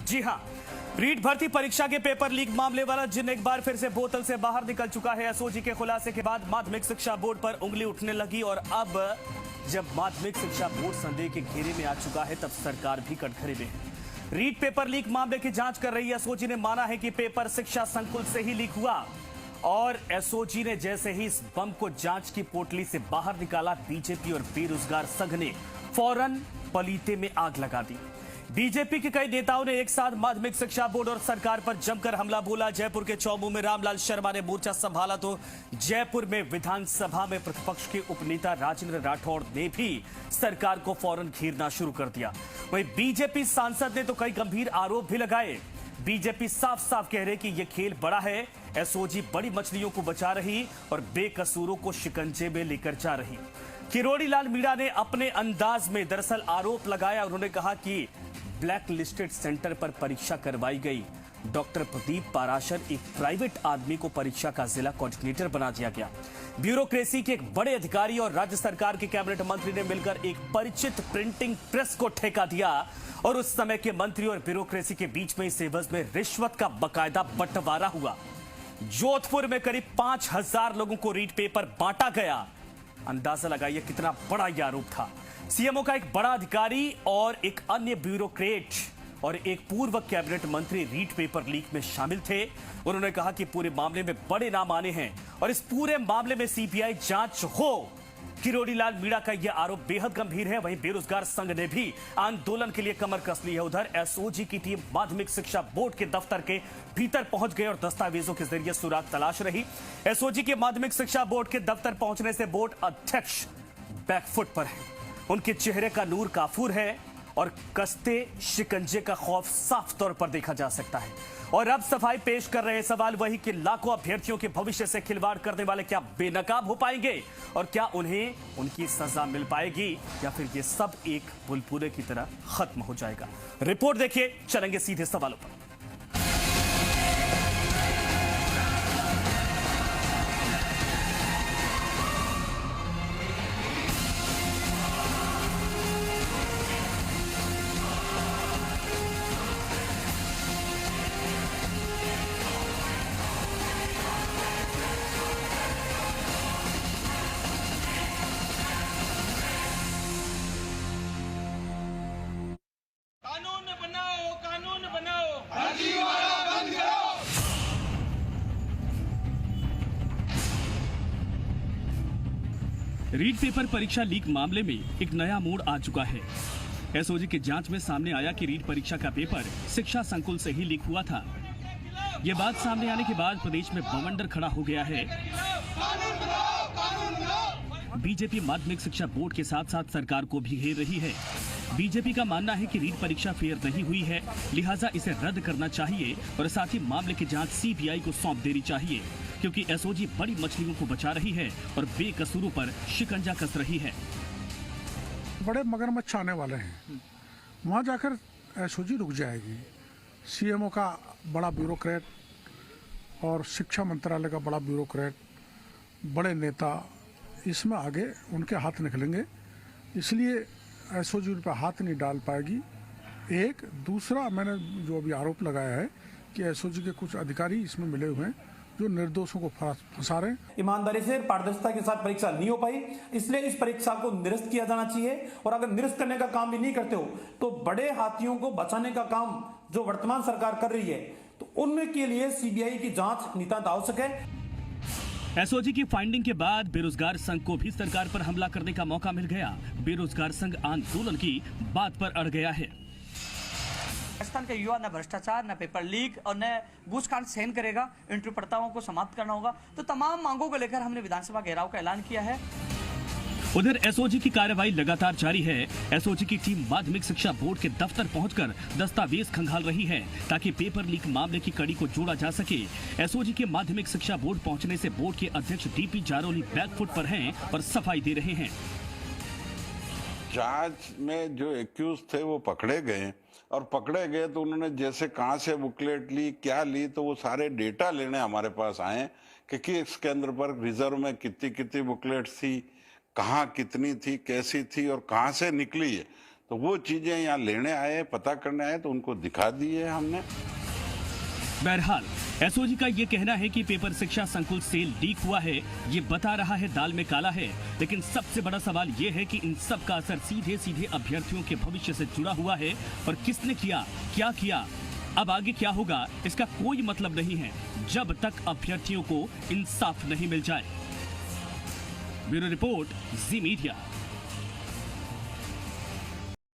जी हां, रीट भर्ती परीक्षा के पेपर लीक मामले वाला जिन एक बार फिर से बोतल से बाहर निकल चुका है। एसओजी के खुलासे के बाद माध्यमिक शिक्षा बोर्ड पर उंगली उठने लगी और अब जब माध्यमिक शिक्षा बोर्ड संदेह के घेरे में आ चुका है तब सरकार भी कटघरे में है। रीट पेपर लीक मामले की जांच कर रही एसओजी ने माना है कि पेपर शिक्षा संकुल से ही लीक हुआ और एसओजी ने जैसे ही इस बम को जांच की पोटली से बाहर निकाला, बीजेपी और बेरोजगार संघ ने फौरन पलीते में आग लगा दी। बीजेपी के कई नेताओं ने एक साथ माध्यमिक शिक्षा बोर्ड और सरकार पर जमकर हमला बोला। जयपुर के चौमू में रामलाल शर्मा ने मोर्चा संभाला तो जयपुर में विधानसभा में प्रतिपक्ष के उपनेता राजेंद्र राठौड़ ने भी सरकार को फौरन घेरना शुरू कर दिया। वहीं बीजेपी सांसद ने तो कई गंभीर आरोप भी लगाए। बीजेपी साफ साफ कह रहे कि यह खेल बड़ा है, एसओजी बड़ी मछलियों को बचा रही और बेकसूरों को शिकंजे में लेकर जा रही। किरोड़ी लाल मीणा ने अपने अंदाज में दरअसल आरोप लगाया। उन्होंने कहा कि ब्लैक लिस्टेड सेंटर पर परीक्षा करवाई गई। डॉक्टर प्रदीप पाराशर एक प्राइवेट आदमी को परीक्षा का जिला कोऑर्डिनेटर बना दिया गया। ब्यूरोक्रेसी के एक बड़े अधिकारी और राज्य सरकार के कैबिनेट मंत्री ने मिलकर एक परिचित प्रिंटिंग प्रेस को ठेका दिया और उस समय के मंत्री और ब्यूरोक्रेसी के बीच में इस एवज में रिश्वत का बकायदा बंटवारा हुआ। जोधपुर में करीब 5000 लोगों को रीट पेपर बांटा गया। अंदाजा लगाइए कितना बड़ा यह आरोप था। सीएमओ का एक बड़ा अधिकारी और एक अन्य ब्यूरोक्रेट और एक पूर्व कैबिनेट मंत्री रीट पेपर लीक में शामिल थे। उन्होंने कहा कि पूरे मामले में बड़े नाम आने हैं और इस पूरे मामले में सीबीआई जांच हो। किरोड़ी लाल मीणा का यह आरोप बेहद गंभीर है। वहीं बेरोजगार संघ ने भी आंदोलन के लिए कमर कस ली है। उधर एसओजी की टीम माध्यमिक शिक्षा बोर्ड के दफ्तर के भीतर पहुंच गई और दस्तावेजों के जरिए सुराग तलाश रही। एसओजी के माध्यमिक शिक्षा बोर्ड के दफ्तर पहुंचने से बोर्ड अध्यक्ष बैकफुट पर है। उनके चेहरे का नूर काफूर है और कसते शिकंजे का खौफ साफ तौर पर देखा जा सकता है। और अब सफाई पेश कर रहे सवाल वही कि लाखों अभ्यर्थियों के भविष्य से खिलवाड़ करने वाले क्या बेनकाब हो पाएंगे और क्या उन्हें उनकी सजा मिल पाएगी या फिर ये सब एक बुलबुले की तरह खत्म हो जाएगा। रिपोर्ट देखिए, चलेंगे सीधे सवालों पर। कानून बनाओ, फर्जीवाड़ा बंद करो। रीट पेपर परीक्षा लीक मामले में एक नया मोड़ आ चुका है। एसओजी की जांच में सामने आया कि रीट परीक्षा का पेपर शिक्षा संकुल से ही लीक हुआ था। ये बात सामने आने के बाद प्रदेश में बवंडर खड़ा हो गया है। बीजेपी माध्यमिक शिक्षा बोर्ड के साथ साथ सरकार को भी घेर रही है। बीजेपी का मानना है कि रीट परीक्षा फेयर नहीं हुई है, लिहाजा इसे रद्द करना चाहिए और साथ ही मामले की जांच सीबीआई को सौंप देनी चाहिए, क्योंकि एसओजी बड़ी मछलियों को बचा रही है और बेकसूरों पर शिकंजा कस रही है। बड़े मगरमच्छ आने वाले हैं, वहाँ जाकर एसओजी रुक जाएगी। सीएमओ का बड़ा ब्यूरोक्रेट और शिक्षा मंत्रालय का बड़ा ब्यूरोक्रेट, बड़े नेता, इसमें आगे उनके हाथ निकलेंगे, इसलिए एसओजी पर हाथ नहीं डाल पाएगी। एक दूसरा, मैंने जो अभी आरोप लगाया है कि एसओजी के कुछ अधिकारी इसमें मिले हुए हैं जो निर्दोषों को फंसा रहे हैं। ईमानदारी से पारदर्शिता के साथ परीक्षा नहीं हो पाई, इसलिए इस परीक्षा को निरस्त किया जाना चाहिए। और अगर निरस्त करने का काम भी नहीं करते हो तो बड़े हाथियों को बचाने का काम जो वर्तमान सरकार कर रही है, तो उनके लिए सीबीआई की जांच नितांत आवश्यक है। एसओजी की फाइंडिंग के बाद बेरोजगार संघ को भी सरकार पर हमला करने का मौका मिल गया। बेरोजगार संघ आंदोलन की बात पर अड़ गया है। राजस्थान के युवा न भ्रष्टाचार, न पेपर लीक और न घूसकांड सहन करेगा। इंटरव्यू प्रथाओं को समाप्त करना होगा। तो तमाम मांगों को लेकर हमने विधानसभा घेराव का ऐलान किया है। उधर एसओजी की कार्रवाई लगातार जारी है। एसओजी की टीम माध्यमिक शिक्षा बोर्ड के दफ्तर पहुंचकर दस्तावेज खंगाल रही है ताकि पेपर लीक मामले की कड़ी को जोड़ा जा सके। एसओजी के माध्यमिक शिक्षा बोर्ड पहुंचने से बोर्ड के अध्यक्ष डीपी जारोली बैकफुट पर हैं और सफाई दे रहे हैं। जांच में जो एक्यूज थे वो पकड़े गए और पकड़े गए तो उन्होंने जैसे कहाँ से बुकलेट ली, क्या ली, तो वो सारे डेटा लेने हमारे पास आए कि किस केंद्र पर रिजर्व में कितनी कितनी बुकलेट्स थी, कहाँ कितनी थी, कैसी थी और कहाँ से निकली है। तो वो चीजें यहाँ लेने आए, पता करने आए, तो उनको दिखा दिए हमने। बहरहाल एसओजी का ये कहना है कि पेपर शिक्षा संकुल से लीक हुआ है, ये बता रहा है दाल में काला है। लेकिन सबसे बड़ा सवाल ये है कि इन सब का असर सीधे सीधे अभ्यर्थियों के भविष्य से जुड़ा हुआ है और किसने किया, क्या किया, अब आगे क्या होगा, इसका कोई मतलब नहीं है जब तक अभ्यर्थियों को इंसाफ नहीं मिल जाए। ब्यूरो रिपोर्ट, जी मीडिया।